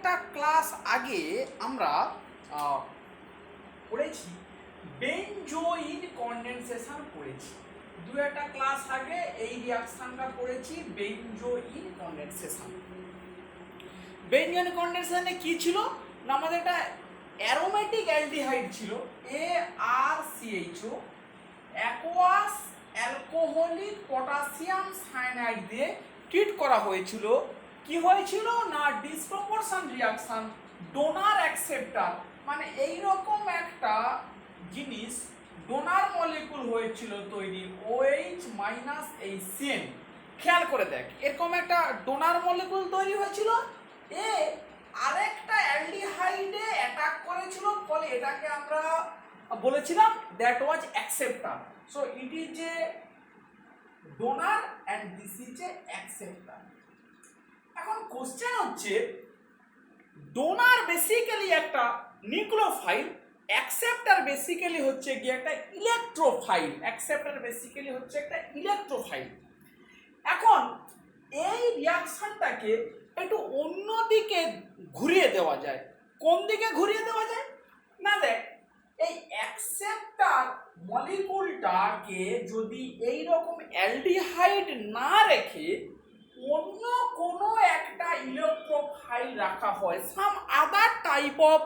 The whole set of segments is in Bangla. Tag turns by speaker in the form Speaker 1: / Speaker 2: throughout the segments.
Speaker 1: একটা ক্লাস আগে আমরা পড়েছি বেঞ্জোইন কনডেনসেশন পড়েছি। দু একটা ক্লাস আগে এই রিয়াকশনটা পড়েছি, বেঞ্জোইন কনডেনসেশন। বেঞ্জোইন কনডেনসেশনে কি ছিল না, আমাদের একটা অ্যারোমেটিক অ্যালডিহাইড ছিল ArCHO, aqueous alcoholic potassium cyanide দিয়ে ট্রিট করা হয়েছিল। কি হয়েছিল না, ডিসপ্রপোর্শন রিয়াকশন, ডোনার অ্যাকসেপ্টার, মানে এই রকম একটা জিনিস ডোনার মলিকুল হয়েছিল তৈরি OH মাইনাস এই CN। খেয়াল করে দেখ, এরকম একটা ডোনার মলিকুল তৈরি হয়েছিল, এ আরেকটা অ্যালডিহাইডে অ্যাটাক করেছিল, ফলে এটাকে আমরা বলেছিলাম that was acceptor. So it is a donor and this is a acceptor. এখন কোশ্চেন হচ্ছে, ডোনার বেসিক্যালি একটা নিউক্লিওফাইল, অ্যাকসেপ্টার বেসিক্যালি হচ্ছে কি একটা ইলেকট্রোফাইল। অ্যাকসেপ্টার বেসিক্যালি হচ্ছে একটা ইলেকট্রোফাইল। এখন এই রিয়াকশনটাকে একটু অন্যদিকে ঘুরিয়ে দেওয়া যায়। কোন দিকে ঘুরিয়ে দেওয়া যায় না, দেখ এই অ্যাকসেপ্টার মলিকুলটাকে যদি এই রকম অ্যালডিহাইড না রেখে অন্য কোনো একটা ইলেকট্রোফাইল রাখা হয়, সাম আদার টাইপ অফ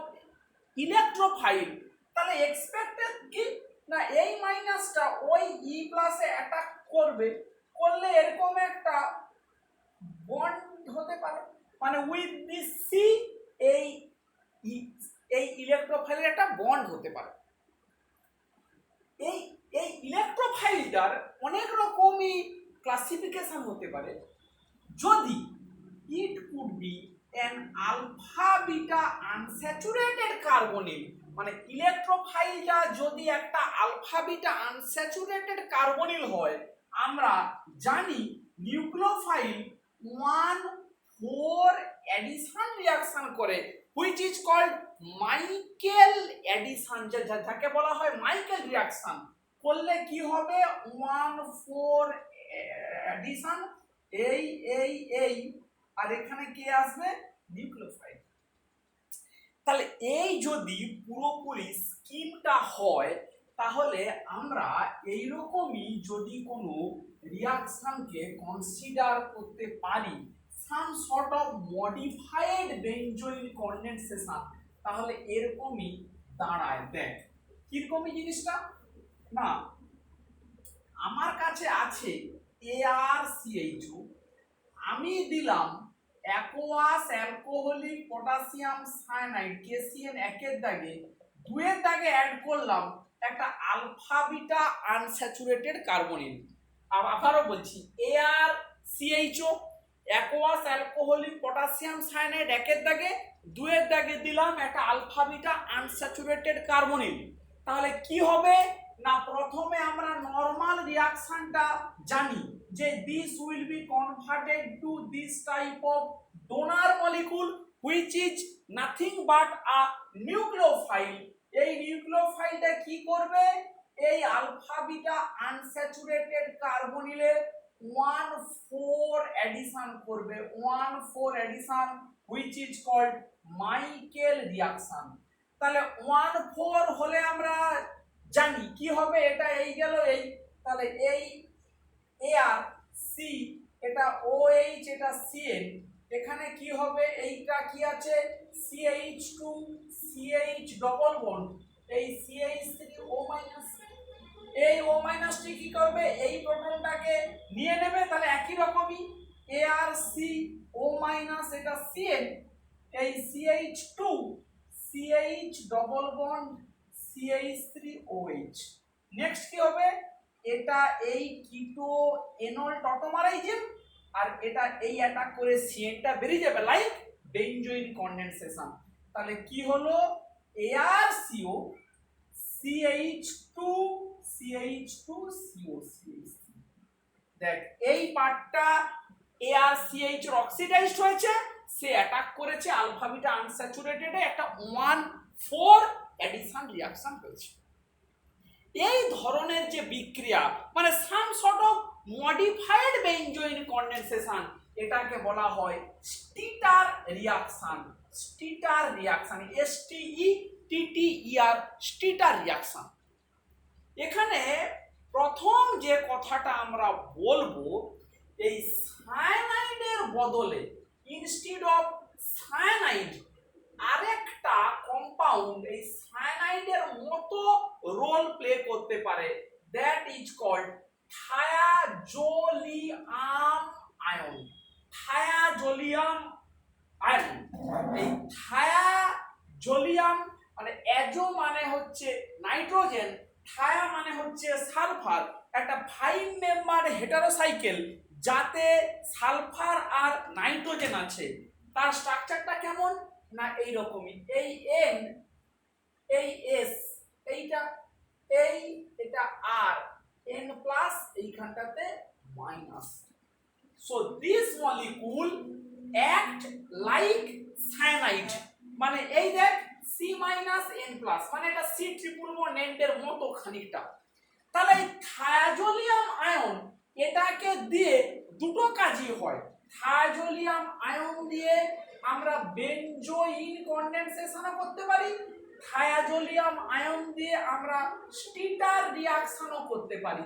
Speaker 1: ইলেকট্রোফাইল, তাহলে এক্সপেক্টেড কি না, এই মাইনাসটা ওই ই প্লাসে অ্যাটাক করবে, করলে এরকম একটা বন্ড হতে পারে, মানে উইথ দিস সি এই ইলেকট্রোফাইলের একটা বন্ড হতে পারে। এই ইলেকট্রোফাইলটার অনেক রকমই ক্লাসিফিকেশন হতে পারে। যদি it could be an alpha beta unsaturated carbonyl, মানে ইলেকট্রোফাইলটা যদি একটা আলফা বিটা আনস্যাচুরেটেড কার্বনিল হয়, আমরা জানি নিউক্লিওফাইল 1,4 অ্যাডিশন রিয়াকশন করে, which is called Michael addition, যাকে বলা হয় মাইকেল রিয়াকশন। করলে কি হবে, 1,4 অ্যাডিশন, এই আর এখানে কে আসবে, নিউক্লিওফাইল। তাহলে এই যদি পুরোপুরি স্কিমটা হয়, তাহলে আমরা এইরকমই যদি কোনো রিয়াকশনকে কনসিডার করতে পারি some sort of modified benzoin condensation, তাহলে এরকমই দাঁড়ায়। দেখ কিরকমই জিনিসটা না, আমার কাছে আছে ArCHO, আমি দিলাম aqueous alcoholic potassium cyanide KCN একের দাগে, দুয়ের দাগে অ্যাড করলাম একটা আলফা বিটা আনস্যাচুরেটেড কার্বনিল। আবারও বলছি, ArCHO aqueous alcoholic potassium cyanide একের দাগে, দুয়ের দাগে দিলাম একটা আলফা বিটা আনস্যাচুরেটেড কার্বনিল। তাহলে কি হবে না, প্রথমে আমরা নরমাল রিয়াকশনটা জানি যে this will be converted to this type of donor molecule which is nothing but a nucleophile. এই নিউক্লিওফাইলটা কি করবে, এই আলফা বিটা আনস্যাচুরেটেড কার্বনিলের 1,4 অ্যাডিশন করবে, 1,4 addition which is called Michael reaction. তাহলে 1,4 হলে আমরা জানি কি হবে, এটা এই গেল এই, তাহলে এই ArC, এটা OH, এটা CN, এখানে কি হবে, এইটা কি আছে CH2 CH ডবল বন্ড, এই CH3O মাইনাস, এই O মাইনাসটি কি করবে, এই প্রোটনটাকে নিয়ে নেবে, তাহলে একই রকমই ArCO মাইনাস, এটা CN, এই CH2 CH double bond CH3OH। Next কি হবে, এটা এই কিটো এনল টটোমারাইজেন, আর এটা এই অ্যাটাক করে সিএনটা বেরিয়ে যাবে লাইক বেঞ্জোইন কনডেনসেশন। তাহলে কি হলো, ArCO CH2 CH2 COCH3। দেখ এই পার্টটা ArCH অক্সিডাইজড হয়েছে, সে অ্যাটাক করেছে আলফা বিটা আনস্যাচুরেটেডে, একটা 1,4 অ্যাডিশন রিয়াকশন হয়েছে। এই ধরনের যে বিক্রিয়া, মানে some sort of modified benzoin condensation, এটাকে বলা হয় Stetter reaction. Stetter reaction, STETTER, Stetter reaction. এখানে প্রথম যে কথাটা আমরা বলবো, এই সায়ানাইডের বদলে ইনস্টিড অফ সায়ানাইড আরেকটা কম্পাউন্ড এই সায়ানাইডের মতো রোল প্লে করতে পারে, that is called thiazolium ion. Thiazolium ion, এই থায়াজোলিয়াম মানে অ্যাজো মানে হচ্ছে নাইট্রোজেন, থায়া মানে হচ্ছে সালফার, একটা 5 মেম্বার হেটারোসাইকেল যাতে সালফার আর নাইট্রোজেন আছে। তার স্ট্রাকচারটা কেমন না এইরকমই, এই N, এই S, এইটা এটা R, N প্লাস এইখানটাতে minus. So this molecule act like cyanide, মানে এই দেখ C মাইনাস N প্লাস, মানে এটা C ট্রিপল বন্ড এন্ডের মতো খানিকটা। তাহলে এই থায়াজোলিয়াম আয়ন এটাকে দিয়ে দুটো কাজই হয়। থায়াজোলিয়াম আয়ন দিয়ে আমরা বেনজোইন কনডেনসেশনও করতে পারি, থায়াজোলিয়াম আয়ন দিয়ে আমরা স্টিটার রিঅ্যাকশনও করতে পারি।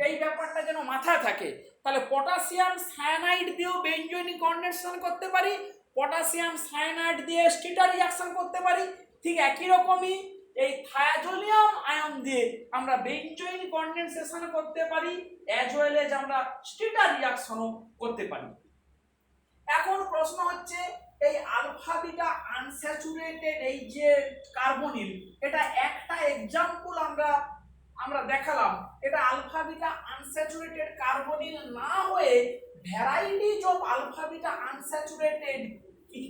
Speaker 1: এই ব্যাপারটা যেন মাথায় থাকে। তাহলে পটাশিয়াম সায়ানাইড দিয়েও বেনজোইন কনডেনসেশন করতে পারি, পটাশিয়াম সায়ানাইড দিয়ে স্টিটার রিঅ্যাকশন করতে পারি। ঠিক একই রকমই এই থায়াজোলিয়াম আয়ন দিয়ে আমরা বেনজোইন কনডেনসেশন করতে পারি, অ্যাজ ওয়েল এজ আমরা স্টিটার রিঅ্যাকশনও করতে পারি। এখন প্রশ্ন হচ্ছে এই আলফা বিটা আনস্যাচুরেটেড এই যে কার্বনিল, এটা একটা এক্সাম্পল আমরা দেখালাম, এটা আলফা বিটা আনস্যাচুরেটেড কার্বনিল না হয়ে varieties of alpha beta unsaturated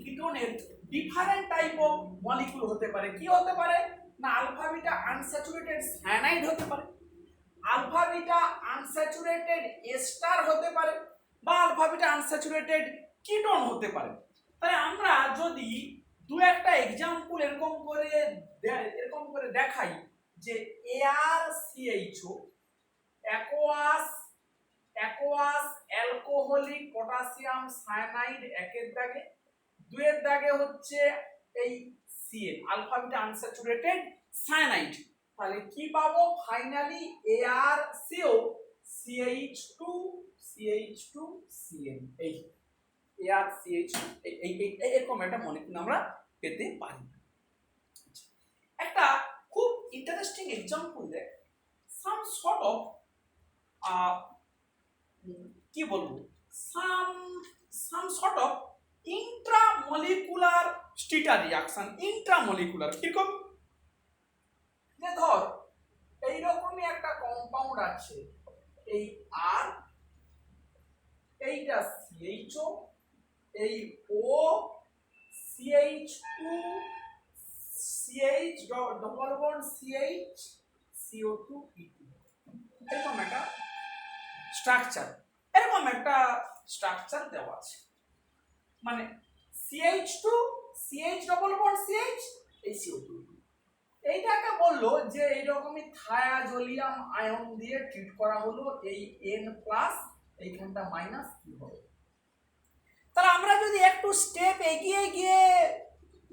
Speaker 1: কিটোনের ডিফারেন্ট টাইপ অফ মলিকুল হতে পারে। কি হতে পারে না, আলফা বিটা আনস্যাচুরেটেড সায়ানাইড হতে পারে, আলফা বিটা আনস্যাচুরেটেড এস্টার হতে পারে, বা আলফা বিটা আনস্যাচুরেটেড কিটোন হতে পারে। তাই আমরা যদি দু একটা এক্সাম্পল এরকম করে দেখাই যে ArCHO aqueous alcoholic potassium cyanide একের দাগে, দুয়ের দাগে হচ্ছে এই Cl alpha beta unsaturated cyanide, তাহলে কি পাবো ফাইনালি ArCO CH2Cl, এই ArCH এরকম একটা মলিকুল আমরা পেতে পারি। একটা খুব ইন্টারেস্টিং এক্সাম্পল দেখ, সাম সর্ট অফ কি বলবো, সাম sort of intramolecular স্টিটার reaction. Intramolecular কিরকম, যে ধর এইরকমই একটা কম্পাউন্ড আছে, এই R, এইটা CHO, এই O, CH2 CH double bond CH CO2 E2, এরকম একটা স্ট্রাকচার দেওয়া আছে। মানে CH2 CH double bond CH এই CO2, এইটাকে বললো যে এইরকমই থায়াজোলিয়াম আয়ন দিয়ে ট্রিট করা হলো, এই N প্লাস এইখানটা মাইনাস কি হবে। তাহলে আমরা যদি একটু স্টেপ এগিয়ে গিয়ে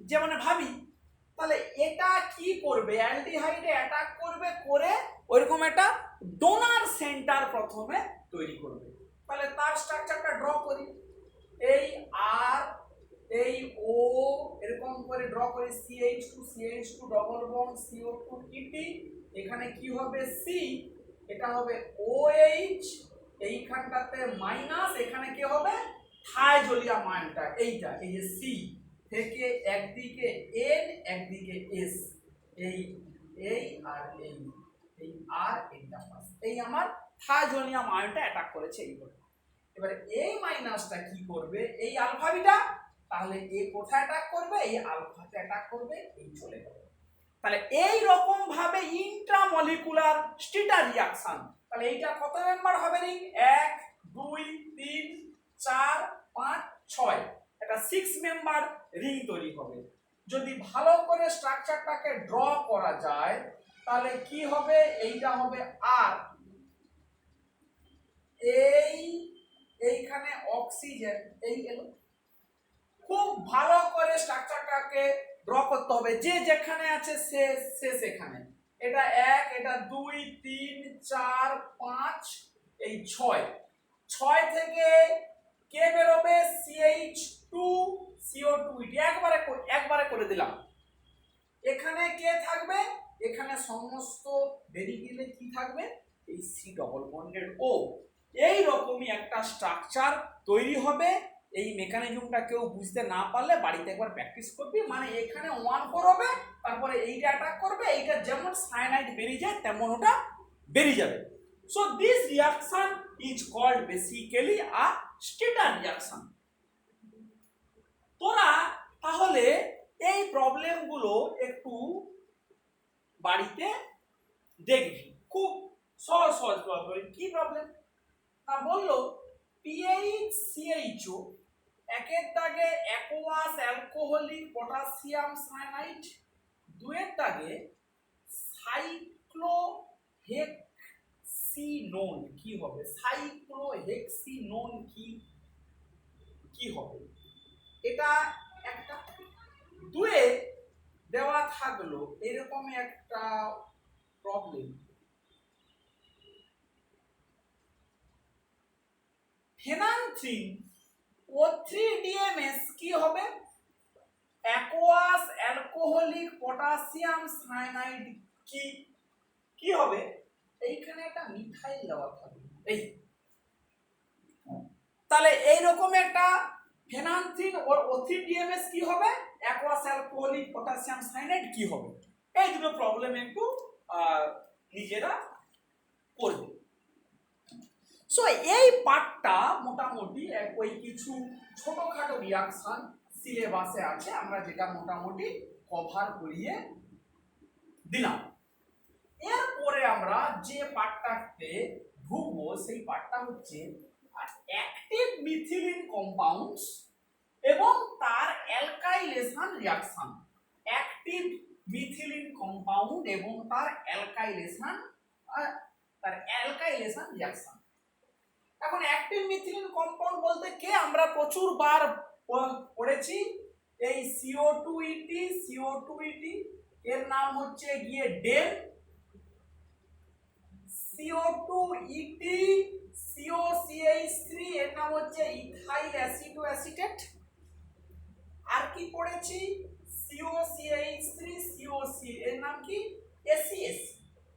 Speaker 1: যে মানে ভাবি, তাহলে এটা কি করবে, অ্যালডিহাইডে অ্যাটাক করবে, করে ওইরকম একটা ডোনার সেন্টার প্রথমে তৈরি করবে। তাহলে তার স্ট্রাকচারটা ড্র করি, এই R, এই O এরকম করে ড্র করি, CH2 double bond CO2 ET, এখানে কি হবে C, এটা হবে OH, এইখানটাতে মাইনাস, এখানে কি হবে থায়াজোলিয়াম আয়নটা, এইটা এই যে C থেকে একদিকে N একদিকে S, এই আর এই আর এইটা প্লাস, এই আমার থায়াজোলিয়াম আয়নটা অ্যাটাক করেছে এইভাবে। এবারে এই মাইনাসটা কি করবে, এই আলফা বিটা, তাহলে এই কোথায় অ্যাটাক করবে, এই আলফাতে অ্যাটাক করবে, এই চলে যাবে। তাহলে এই রকম ভাবে ইন্ট্রামলিকুলার স্টিটার রিঅ্যাকশন। তাহলে এইটা কত মেম্বার হবে রিং, 1 2 3 4 5 6, এটা 6 মেম্বার রিং তৈরি হবে। যদি ভালো করে স্ট্রাকচারটাকে ড্র করা যায় তাহলে কি হবে, এইটা হবে আর, এইখানে অক্সিজেন এই এলো। খুব ভালো করে স্ট্রাকচারটাকে ড্র করতে হবে, যে যেখানে আছে সে সেখানে। এটা 1, এটা 2, 3, 4, 5, এই 6। 6 থেকে কে বেরোবে? CH2 CO2 একবারে করে দিলাম। এখানে কে থাকবে? এখানে সমস্ত বেরিয়ে গেলে কি থাকবে? এই C ডবল বন্ডেড O। এই রকমই একটা স্ট্রাকচার তৈরি হবে। এই মেকানিজমটা কেউ বুঝতে না পারলে বাড়িতে একবার প্র্যাকটিস করবি। মানে এখানে 1,4 হবে, তারপরে এইটা অ্যাটাক করবে, এইটা যেমন সায়ানাইড বেরিয়ে যায় তেমন ওটা বেরিয়ে যাবে। So this reaction is called basically a Stetter reaction. তোরা তাহলে এই প্রবলেমগুলো একটু বাড়িতে দেখবি, খুব সহজ সহজ প্রবলেম। কি প্রবলেম না বললো, PaCHO একের দাগে অ্যাকোয়াস অ্যালকোহলিক পটাশিয়াম সায়ানাইড, দুয়ের দাগে সাইক্লোহেক্সিনোন কি হবে? সাইক্লোহেক্সিনোন কি হবে? এটা একটা। দুয়ে দেওয়া থাকলো এরকম একটা প্রবলেম, ফেনান্থ্রিন O3DMS কি হবে? অ্যাকোয়াস অ্যালকোহলিক পটাশিয়াম সায়ানাইড কি হবে? এইখানে একটা মিথাইল দেওয়া থাকবে। এই তাহলে এইরকম একটা ফেনান্থ্রিন O3DMS কি হবে? অ্যাকোয়াস অ্যালকোহলিক পটাশিয়াম সায়ানাইড কি হবে? এই দুটো প্রবলেম একটু নিজেরা করবে। সো এই পার্টটা মোটামুটি ওই কিছু ছোটখাটো রিঅ্যাকশন সিলেবাসে আছে, আমরা যেটা মোটামুটি কভার করিয়ে দিলাম। এরপরে আমরা যে পার্টটাতে ঢুকবো সেই পার্টটা হচ্ছে অ্যাক্টিভ মিথিলিন কম্পাউন্ডস এবং তার alkylation reaction. Active methylene compound এবং তার অ্যালকাইলেশন রিঅ্যাকশন। এখন অ্যাক্টিভ মিথিলিন কম্পাউন্ড বলতে কে? আমরা প্রচুর বার পড়েছি এই CO2ET এর নাম হচ্ছে গিয়ে ডেন। CO2ET COCH3 এর নাম হচ্ছে ইথাইল অ্যাসিটোঅ্যাসিটেট। আর কি পড়েছি? COCH3 COC এর নাম কি? ACS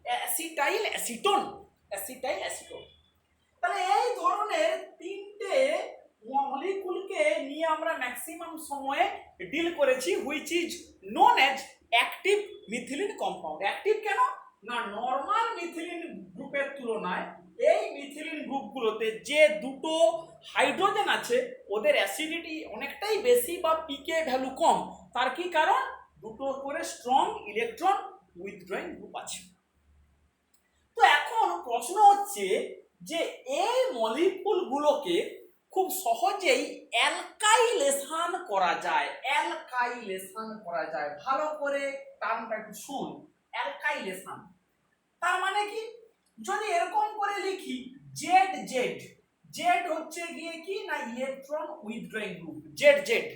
Speaker 1: acetyl acetone. তাহলে এই ধরনের তিনটে মলিকুলকে নিয়ে আমরা ম্যাক্সিমাম সময়ে ডিল করেছি, which is known as active methylene compound. Active কেন না, নরমাল মিথিলিন গ্রুপের তুলনায় এই মিথিলিন গ্রুপগুলোতে যে দুটো হাইড্রোজেন আছে ওদের অ্যাসিডিটি অনেকটাই বেশি বা পিকে ভ্যালু কম। তার কি কারণ? দুটো করে স্ট্রং ইলেকট্রন উইথড্রয়িং গ্রুপ আছে। তো এখন প্রশ্ন হচ্ছে যে এই মলিকুলগুলোকে খুব সহজেই অ্যালকাইলেশন করা যায়। ভালো করে টার্মটা একটু শুন, অ্যালকাইলেশন তার মানে কি? যদি এরকম করে লিখি জেড হচ্ছে গিয়ে কি না ইলেকট্রন উইথড্রয়িং গ্রুপ জেড।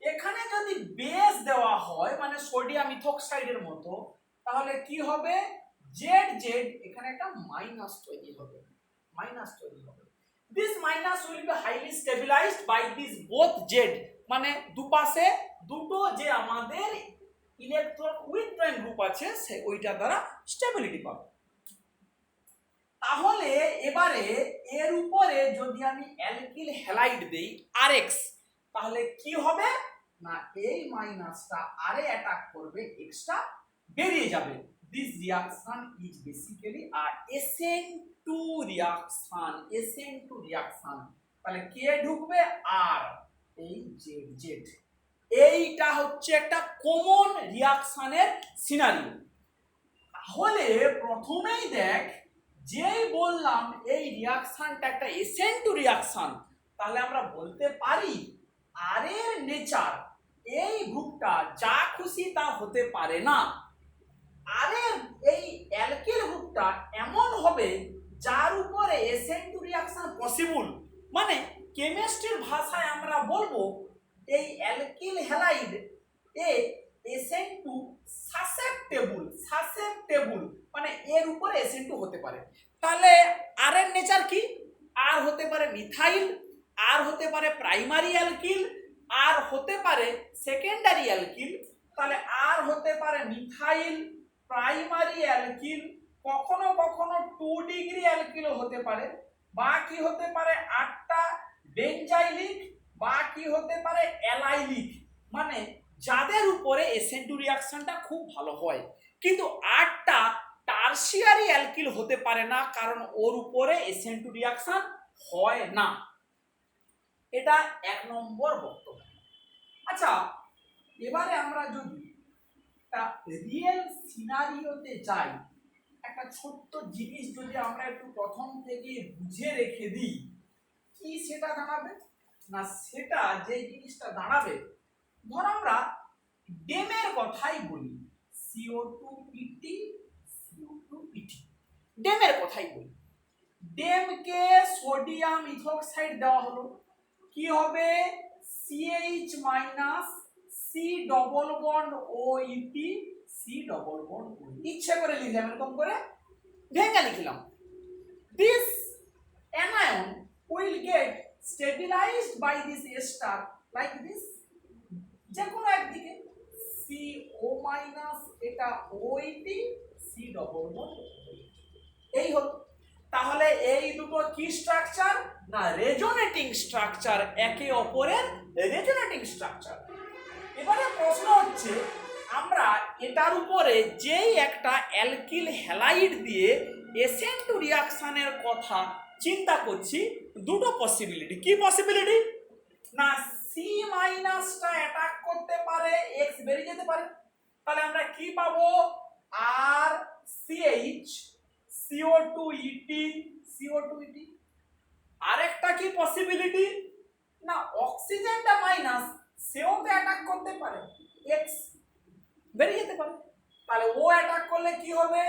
Speaker 1: এখানে যদি বেস দেওয়া হয় মানে সোডিয়াম ইথোক্সাইডের মতো, তাহলে কি হবে? জেড এখানে একটা মাইনাস তৈরি হবে। This minus will be highly stabilized by these both Z, মানে দুপাশে দুটো যে আমাদের ইলেকট্রন উইথড্রয়িং গ্রুপ আছে সে ওইটা দ্বারা স্টেবিলিটি পাবে। তাহলে এবারে এর উপরে যদি আমি অ্যালকিল হ্যালাইড দেই RX, তাহলে কি হবে না এই মাইনাসটা আরে অ্যাটাক করবে, এক্সট্রা বেরিয়ে যাবে। This reaction is basically a SN2 reaction। তাহলে কে ঢুকবে? আর এই জেড। এইটা হচ্ছে একটা কমন রিঅ্যাকশনের সিনারিও। তাহলে প্রথমেই দেখ, যেই বললাম এই রিঅ্যাকশনটা একটা SN2 রিঅ্যাকশন, তাহলে আমরা বলতে পারি আর এর নেচার এই গ্রুপটা যা খুশি তা হতে পারে না। আরে এই অ্যালকিল গ্রুপটা এমন হবে যার উপরে SN2 রিঅ্যাকশন পসিবল, মানে কেমিস্ট্রির ভাষায় আমরা বলবো এই অ্যালকিল হ্যালাইড এ SN2 সাসেপ্টেবল, মানে এর উপরে SN2 হতে পারে। তাহলে আর এর নেচার কি? আর হতে পারে মিথাইল, আর হতে পারে প্রাইমারি অ্যালকিল, আর হতে পারে সেকেন্ডারি অ্যালকিল। তাহলে আর হতে পারে মিথাইল, প্রাইমারি অ্যালকিল, কখনো কখনো 2 ডিগ্রি অ্যালকিলও হতে পারে, বা কি হতে পারে 8টা বেঞ্জাইলিক, বা কি হতে পারে অ্যালাইলিক, মানে যাদের উপরে SN2 রিঅ্যাকশনটা খুব ভালো হয়। কিন্তু 8টা টারশিয়ারি অ্যালকিল হতে পারে না, কারণ ওর উপরে SN2 রিঅ্যাকশন হয় না। এটা 1 নম্বর বক্তব্য। আচ্ছা, এবারে আমরা যদি একটা রিয়েল সিনারিওতে যাই, একটা ছোট্ট জিনিস যদি আমরা একটু প্রথম থেকে বুঝে রেখে দিই, কি সেটা দাঁড়াবে না, সেটা যে জিনিসটা দাঁড়াবে, ধর আমরা ডেমের কথাই বলি, CO2PT, CO2PT, ডেমের কথাই বলি। ডেমকে সোডিয়াম ইথোক্সাইড দেওয়া হলো, কি হবে CH minus C double bond OET, C double bond OE। ইচ্ছে করে লিখলাম, এরকম করে ভেঙে লিখলাম। This anion will get stabilized by this star like this, যে কোনো একদিকে CO মাইনাস এটা OET, C ডবল বন্ড, এই হলো। তাহলে এই দুটো কি স্ট্রাকচার না রেজোনেটিং স্ট্রাকচার, একে অপরের রেজোনেটিং স্ট্রাকচার। এবারে প্রশ্ন হচ্ছে, আমরা এটার উপরে যেই একটা অ্যালকিল হ্যালাইড দিয়ে SN2 রিঅ্যাকশনের কথা চিন্তা করছি, দুটো পসিবিলিটি। কি পসিবিলিটি না C মাইনাসটা অ্যাটাক করতে পারে, X বেরিয়ে যেতে পারে। তাহলে আমরা কি পাবো আর CH CO2ET, CO2ET। আরেকটা কি পসিবিলিটি না অক্সিজেনটা মাইনাস, সেও তো অ্যাটাক করতে পারে, X বেরিয়ে যেতে পারে। তাহলে ও অ্যাটাক করলে কি হবে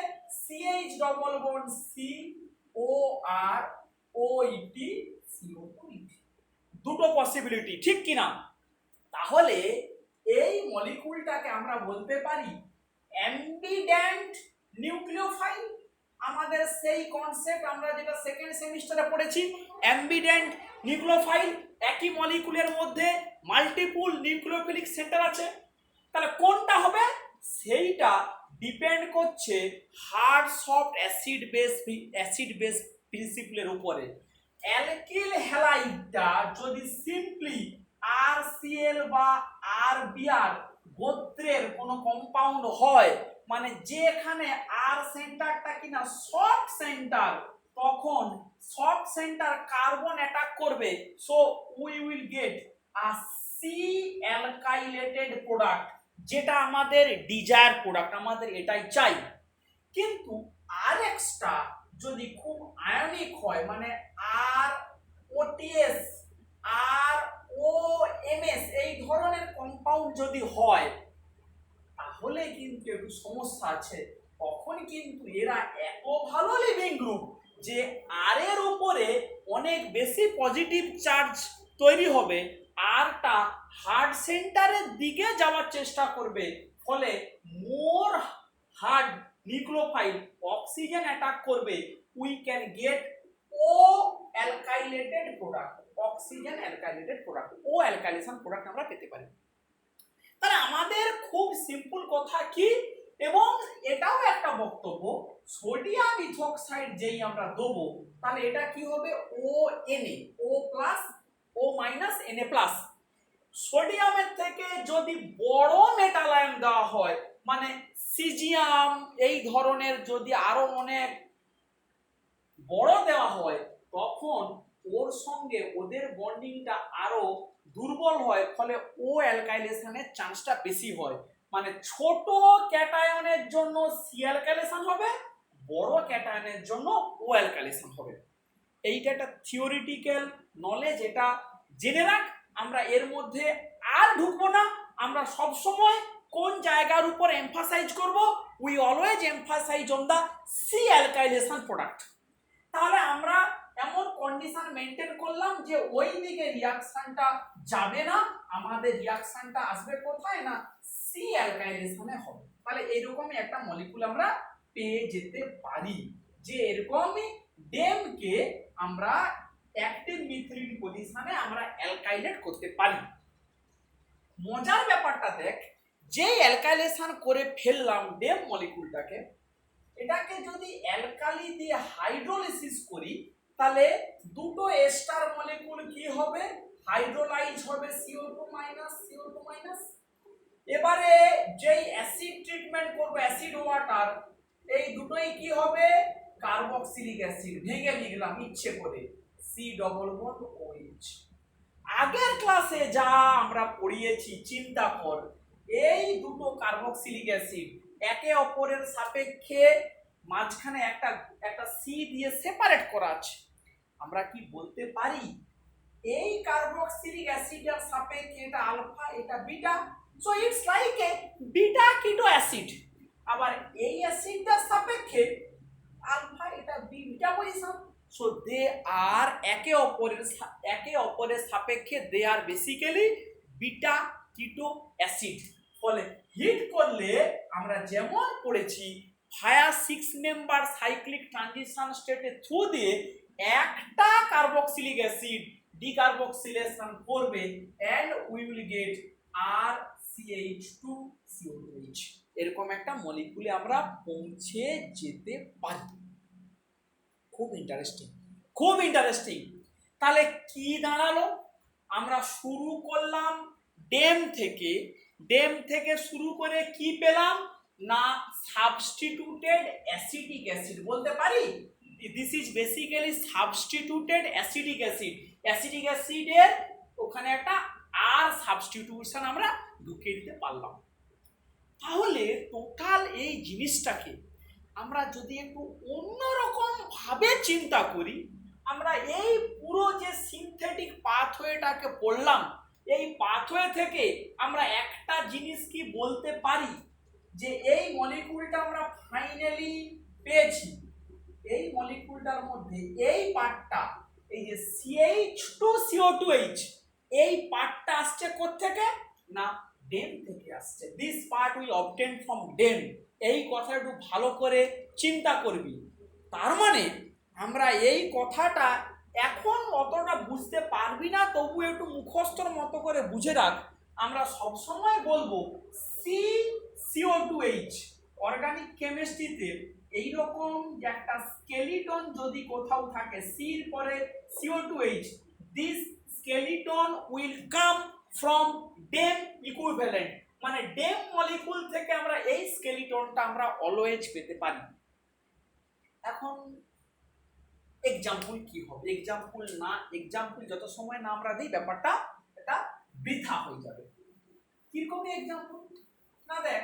Speaker 1: CH double bond COR OET, CO2ET। দুটো পসিবিলিটি, ঠিক কি না? তাহলে এই মলিকুলটাকে আমরা বলতে পারি অ্যাম্বিড্যান্ট নিউক্লিওফাইল। আমাদের সেই কনসেপ্ট আমরা যেটা সেকেন্ড সেমিস্টারে পড়েছি, অ্যাম্বিড্যান্ট নিউক্লিওফাইল, একই মলিকুলের মধ্যে মাল্টিপল নিউক্লিওফিলিক সেন্টার আছে। তাহলে কোনটা হবে সেইটা ডিপেন্ড করছে হার্ড সফট অ্যাসিড বেস প্রিন্সিপলের উপরে। অ্যালকিল হ্যালাইডটা যদি সিম্পলি RCl বা RBr গোত্রের কোনো কম্পাউন্ড হয়, মানে যেখানে আর সেন্টারটা কিনা সফট সেন্টার, তখন সফট সেন্টার কার্বন অ্যাটাক করবে, so we will get a C alkylated product, যেটা আমাদের ডিজায়ার প্রোডাক্ট, আমাদের এটাই চাই। কিন্তু আরএক্সটা যদি খুব আয়নিক হয়, মানে ROTS ROMS এই ধরনের কম্পাউন্ড যদি হয়, তাহলে কিন্তু একটু সমস্যা আছে। তখন কিন্তু এরা এত ভালো লিভিং গ্রুপ যে আর এর উপরে অনেক বেশি পজিটিভ চার্জ তৈরি হবে, আরটা হার্ড সেন্টারের দিকে যাওয়ার চেষ্টা করবে, ফলে more hard nucleophile oxygen attack করবে, we can get O alkylated product, oxygen alkylated product, O alkylation product আমরা পেতে পারি। তাহলে আমাদের খুব সিম্পল কথা কি, এবং এটাও একটা বক্তব্য, সোডিয়াম ইথোক্সাইড যেই আমরা দেবো, তাহলে এটা কি হবে ONA, O plus O minus Na plus. সোডিয়ামের থেকে যদি বড় মেটাল আয়ন দেওয়া হয়, মানে সিজিয়াম এই ধরনের যদি আরো অনেক বড় দেওয়া হয়, তখন ওর সঙ্গে ওদের বন্ডিংটা আরো দুর্বল হয়, ফলে ও অ্যালকাইলেশনের চান্সটা বেশি হয়। মানে ছোট ক্যাটায়নের জন্য সি অ্যালকাইলেশন হবে, বড় ক্যাটায়নের জন্য ও অ্যালকাইলেশন হবে। এইটা একটা থিওরিটিক্যাল নলেজ, এটা জেনে রাখ। আমরা এর মধ্যে আর ঢুকবো না। আমরা সব সময় কোন জায়গার উপর এমফাসাইজ করব, we always emphasize on the C alkylation product. তাহলে আমরা এমন কন্ডিশন মেনটেন করলাম যে ওই দিকে রিঅ্যাকশনটা যাবে না, আমাদের রিঅ্যাকশনটা আসবে কোথায় না সি অ্যালকাইলেশনে হবে। তাহলে এরকমই একটা মলিকুল আমরা পেয়ে যেতে পারি, যে এরকমই ডেমকে আমরা অ্যাক্টিভ মিথিলিন পজিশনে আমরা অ্যালকাইলেট করতে পারি। মজার ব্যাপারটা দেখ, যে অ্যালকাইলেশন করে ফেললাম ডেম মলিকুলটাকে, এটাকে যদি অ্যালকালি দিয়ে হাইড্রোলাইসিস করি তাহলে দুটো এস্টার মলিকুল কি হবে, হাইড্রোলাইজ হবে CO2 CO2 এবারে যেই অ্যাসিড ট্রিটমেন্ট করব অ্যাসিড ওয়াটার, এই দুটোই কি হবে, কার্বক্সিলিক অ্যাসিড, ভেঙে লিখলাম ইচ্ছে করে C ডবল বন্ড OH। আগের ক্লাসে যা আমরা পড়িয়েছি চিন্তা কর, এই দুটো কার্বক্সিলিক অ্যাসিড একে অপরের সাপেক্ষে মাঝখানে একটা সি দিয়ে সেপারেট করা আছে, আমরা কি বলতে পারি এই কার্বক্সিলিক অ্যাসিডের সাপেক্ষে এটা আলফা এটা beta, so it's like a beta কিটো অ্যাসিড। আবার এই অ্যাসিডটার সাপেক্ষে আলফা এটা বিটা পজিশন, সো দে আর একে অপরের সাপেক্ষে দে আর বেসিক্যালি বিটা কিটো অ্যাসিড। ফলে হিট করলে আমরা যেমন পড়েছি ভায়া 6 মেম্বার সাইক্লিক ট্রানজিশন স্টেটের থ্রু দিয়ে একটা কার্বক্সিলিক অ্যাসিড ডিকার্বক্সিলেশন করবে and we will get RCH2CO2H, এরকম একটা মলিকুলে আমরা পৌঁছে যেতে পারি। খুব ইন্টারেস্টিং। তাহলে কি দাঁড়ালো, আমরা শুরু করলাম ডেম থেকে শুরু করে কি পেলাম না সাবস্টিটিউটেড অ্যাসিটিক অ্যাসিড বলতে পারি। This is basically substituted acetic অ্যাসিডের ওখানে একটা আর সাবস্টিটিউশন আমরা ঢুকিয়ে দিতে পারলাম। তাহলে টোটাল এই জিনিসটাকে আমরা যদি একটু অন্যরকম ভাবে চিন্তা করি, আমরা এই পুরো যে সিনথেটিক পাথওয়েটাকে পড়লাম, এই পাথওয়ে থেকে আমরা একটা জিনিস কি বলতে পারি যে এই মলিকুলটা আমরা ফাইনালি পেয়েছি, এই মলিকুলটার মধ্যে এই পার্টটা এই যে CH2CO2H এই পার্টটা আসছে কোত্থেকে না ডেম থেকে আসছে। This part will obtain from DEM. এই কথা একটু ভালো করে চিন্তা করবি। তার মানে আমরা এই কথাটা এখন অতটা বুঝতে পারবি না, তবু একটু মুখস্থর মতো করে বুঝে রাখ। আমরা সবসময় বলবো CO2H। অর্গানিক কেমিস্ট্রিতে এইরকম একটা স্কেলিটন যদি কোথাও থাকে সির পরে CO2H, this skeleton will come from DEM equivalent, মানে ডেম মলিকুল থেকে আমরা এই স্কেলিটনটা আমরা অলওয়েজ পেতে পারি। এখন এক্সাম্পল কি হবে, এক্সাম্পল যত সময় না আমরা দিই ব্যাপারটা এটা বৃথা হয়ে যাবে। কিরকম এক্সাম্পল না, দেখ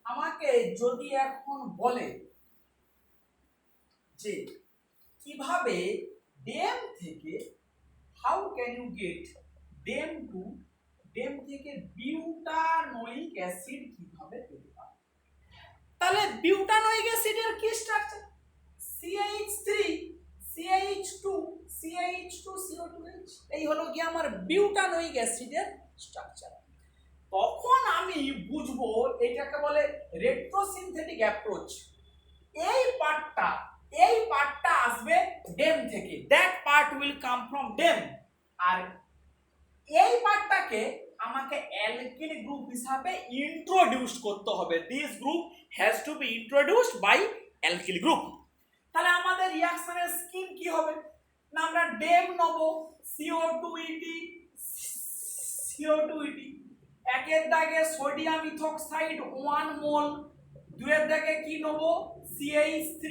Speaker 1: আমাকে যদি এখন বলে যে কিভাবে ডেম থেকে how can you get DEM থেকে বিউটানোইক অ্যাসিড কিভাবে পেতে পারো। তাহলে বিউটানোইক অ্যাসিডের কি স্ট্রাকচার, CH3 CH2 CH2CO2H, এই হলো কি আমার বিউটানোইক অ্যাসিডের স্ট্রাকচার। তখন আমি বুঝবো এটাকে বলে রেট্রোসিনথেটিক অ্যাপ্রোচ। এই পার্টটা আসবে ডেম থেকে, that part will come from them. আর এই পার্টটাকে আমাকে অ্যালকিল গ্রুপ হিসাবে ইন্ট্রোডিউস করতে হবে। This group has to be introduced by alkyl group. তাহলে আমাদের রিঅ্যাকশনের স্কিম কি হবে না, আমরা ডেম নেব CO2ET একের দাগে সোডিয়াম ইথোক্সাইড 1 মোল, দুয়ের দাগে কি নেব CH3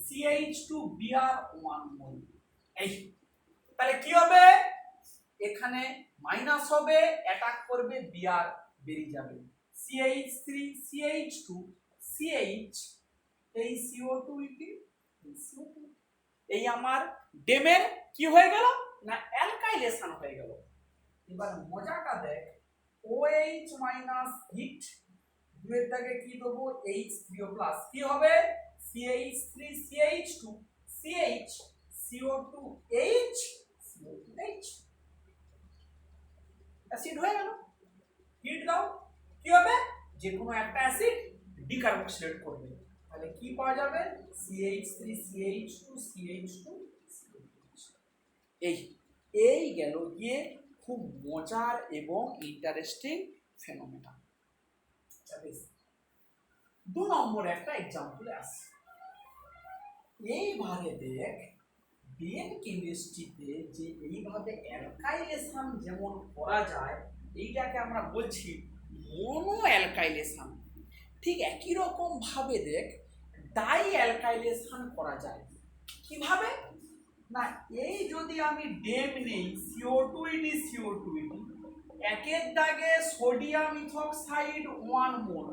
Speaker 1: CH2 Br 1 মোল। এই তাহলে কি হবে, এখানে মাইনাস হবে, অ্যাটাক করবে Br বেরিয়ে যাবে, CH3 CH2 CH এই CO2ET এই আমার ডেমের কি হয়ে গেল না অ্যালকাইলেশন হয়ে গেল। এবার মজাটা দেখ, OH মাইনাস হিট, দুয়ের দাগে কি দেবো H3O প্লাস, কি হবে CH3 CH2 CH CO2H CO2H acid হয়ে গেল। হিট দাও কি হবে, যে কোনো একটা অ্যাসিড ডিকার্বক্সিলেট করবে, তাহলে কি পাওয়া যাবে CH3 CH2 CH2 এই এই গেল গিয়ে খুব মজার এবং ইন্টারেস্টিং ফেনোমেনা। আচ্ছা বেশ, 2 নম্বর একটা एग्जांपल আসে। এইভাবে দেখ ডিএন কেমিস্ট্রিতে যে এইভাবে অ্যালকাইলেশন যেমন করা যায়, এইটাকে আমরা বলছি মনো অ্যালকাইলেশন। ঠিক একই রকম ভাবে দেখ ডাই অ্যালকাইলেশন করা যায়। কিভাবে না, এই যদি আমি ডেম নেই CO2 CO2 একের দাগে সোডিয়াম ইথক্সাইড 1 মোল,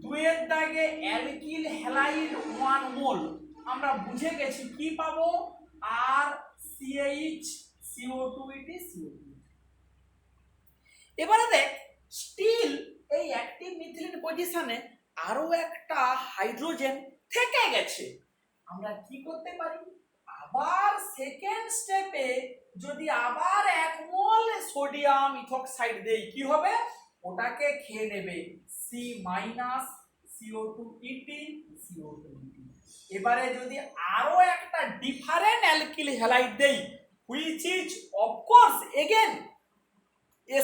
Speaker 1: দুইয়ের দাগে অ্যালকিল হ্যালাইড 1 মোল, আমরা বুঝে গেছি কি পাবো আর CH CO2 CO2। এবারে দেখ স্টিল এই অ্যাক্টিভ মিথিলিন পজিশনে আরো একটা হাইড্রোজেন থেকে গেছে, আমরা কি করতে পারি আবার সেকেন্ড স্টেপে যদি আবার 1 মোল সোডিয়াম ইথক্সাইড দেই কি হবে, ওটাকে খেয়ে নেবে C- CO2 CO2। এবারে যদি আরো একটা ডিফারেন্ট অ্যালকিল হ্যালাইড দেই which is of course again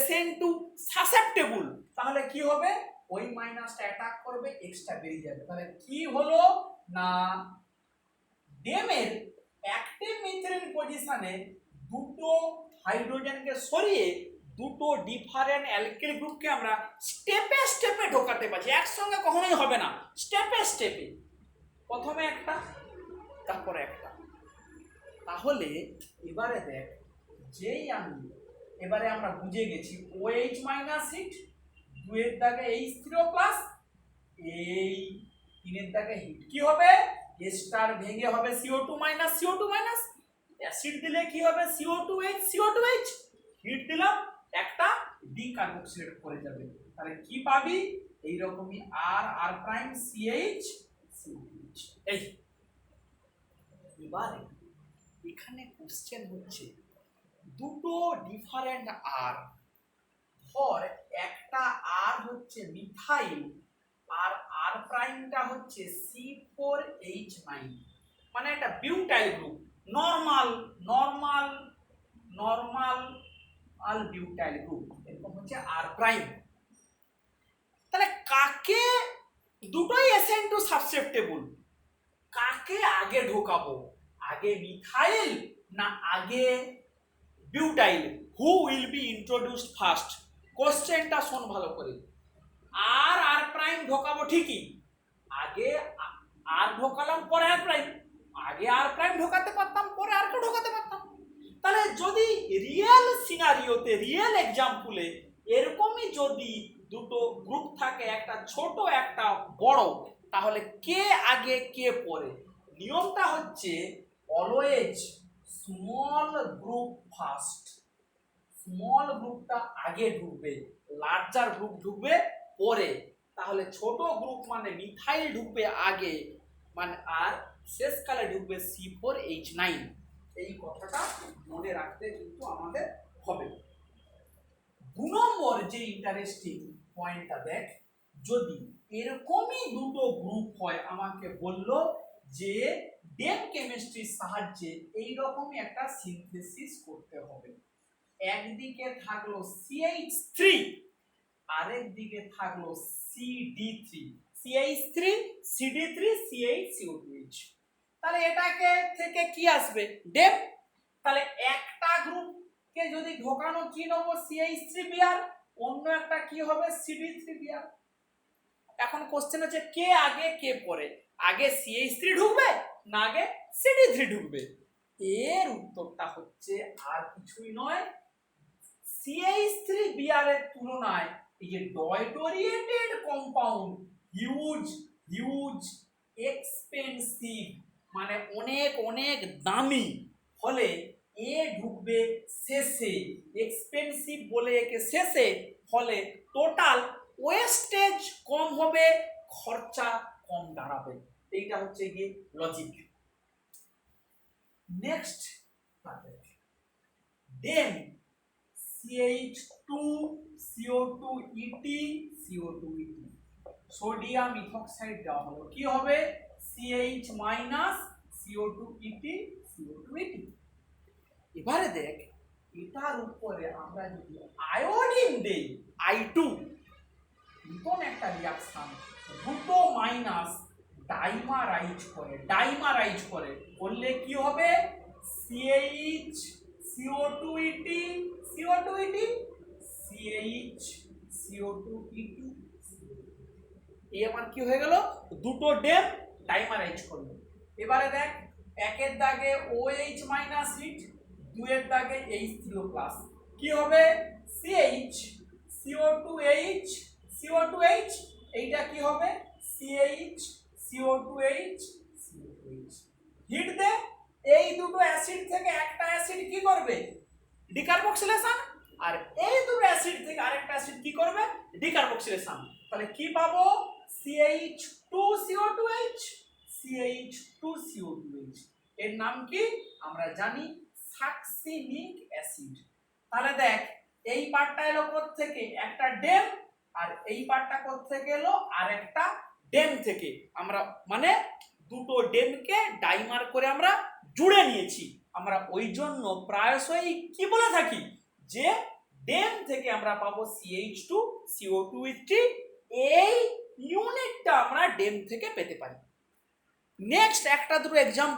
Speaker 1: SN2 susceptible, তাহলে কি হবে ওই মাইনাসটা অ্যাটাক করবে, এক্সট্রা বেরিয়ে যাবে। তাহলে কি হলো না ডেমের অ্যাক্টিভ মিথিলিন পজিশনে দুটো হাইড্রোজেনকে সরিয়ে দুটো ডিফারেন্ট অ্যালকিল গ্রুপকে আমরা স্টেপে স্টেপে ঢোকাতে পারছি, একসঙ্গে কখনোই হবে না, স্টেপে স্টেপে, প্রথমে একটা তারপরে একটা। তাহলে এবারে দেখ যেই আমি এবারে আমরা বুঝে গেছি OH মাইনাস হিট, দুয়ের দাগে H3O প্লাস, এই তিনের দাগে হিট কি হবে S স্টার ভেঙে হবে CO2 minus CO2 minus, acid দিলে কি হবে CO2H CO2H, হিট দিলাম একটা ডিকার্বক্সিলেট করে যাবে, তাহলে কি পাবি এই রকমই R R prime CH COH। এই এবারে এখানে কোশ্চেন হচ্ছে দুটো ডিফারেন্ট আর, ধর একটা আর হচ্ছে মিথাইল আর আর প্রাইমটা হচ্ছে C4H9, মানে একটা butyl group, normal normal normal আল বিউটাইল গ্রুপ, এরকম হচ্ছে আর প্রাইম। তাহলে কাকে দুটোই SN2 সাসেপ্টেবল, কাকে আগে ঢোকাবো, আগে মিথাইল না আগে butyl, who will be introduced first? কোশ্চেনটা শোন ভালো করে, আর আর প্রাইম ঢোকাবো ঠিকই, আগে আর ঢোকালাম পরে আর প্রাইম, আগে আর প্রাইম ঢোকাতে পারতাম পরে আর কে ঢোকাতে পারতাম। তাহলে যদি রিয়েল সিনারিওতে রিয়েল এক্সাম্পলে এরকমই যদি দুটো গ্রুপ থাকে, একটা ছোট একটা বড়, তাহলে কে আগে কে পরে? নিয়মটা হচ্ছে always small group first, small গ্রুপটা আগে ঢুকবে, লার্জার গ্রুপ ঢুকবে পরে। তাহলে ছোট গ্রুপ মানে মিথাইল ঢুকবে আগে, মানে আর শেষকালে ঢুকবে C4H9। এই কথাটা মনে রাখতে কিন্তু আমাদের হবে। 2 নম্বর যে ইন্টারেস্টিং পয়েন্টটা দেখ, যদি এরকমই দুটো গ্রুপ হয়, আমাকে বললো যে ডেম কেমিস্ট্রির সাহায্যে এইরকমই একটা সিনথেসিস করতে হবে, একদিকে থাকলো CH3 আরেক দিকে থাকলো CD3 CH3 CD3 CH CO2H, তাহলে এটাকে থেকে কি আসবে ডেম, তাহলে একটা গ্রুপকে যদি ঢোকানো কি নেব CH3 বিআর, অন্য একটা কি হবে CD3 বিআর। এখন কোশ্চেন হচ্ছে কে আগে কে পরে, আগে CH3 ঢুকবে না আগে CD3 ঢুকবে? এর উত্তরটা হচ্ছে আর কিছুই নয়, CH3 বিআর এর তুলনায় এই যে ডয়টোরিয়েটেড কম্পাউন্ড হিউজ হিউজ এক্সপেন্সিভ, মানে অনেক অনেক দামি, ফলে এ ঢুকবে শেষে, এক্সপেন্সিভ বলে একে শেষে, ফলে টোটাল ওয়েস্টেজ কম হবে, খরচা কম দাঁড়াবে। এইটা হচ্ছে গিয়ে logic. Next then CH2 CO2 ET CO2 ET sodium ethoxide দেওয়া হলো, কি হবে CH minus CO2 ET CO2 ET। এবারে দেখ এটার উপরে আমরা যদি আয়োডিন দেই I2, নতুন একটা রিঅ্যাকশন, দুটো মাইনাস ডাইমারাইজ করে বললে কি হবে CH CO2 ET CO2 ET CH CO2 ET। এই আমার কি হয়ে গেল, দুটো ডেম ডাইমারাইজ করলো। এবারে দেখ একের দাগে OH মাইনাস হিট, দুয়ের দাগে H3O+, কি হবে CH CO2H CO2H, এইটা কি হবে CH CO2H CO2H। হিট দে, এই দুটো অ্যাসিড থেকে একটা অ্যাসিড কি করবে ডিকার্বক্সিলেশন, আর এই দুটো অ্যাসিড থেকে আরেকটা অ্যাসিড কি করবে ডিকার্বক্সিলেশন। তাহলে কি পাবো CH2CO2H CH2CO2H। এর নাম কি আমরা জানি সাকসিনিক অ্যাসিড। তাহলে দেখ এই পার্টটা এলো কোথা থেকে একটা ডেম, আর এই পার্টটা কোথা থেকে এলো আরেকটা ডেম থেকে। আমরা মানে দুটো ডেমকে ডাইমার করে আমরা জুড়ে নিয়েছি। আমরা ওই জন্য প্রায়শই কি বলে থাকি যে ডেম থেকে আমরা পাবো CH2 CO2H, এই ইউনিটটা আমরা ডেম থেকে পেতে পারি। নেক্সট একটা দুটো এক্সাম্পল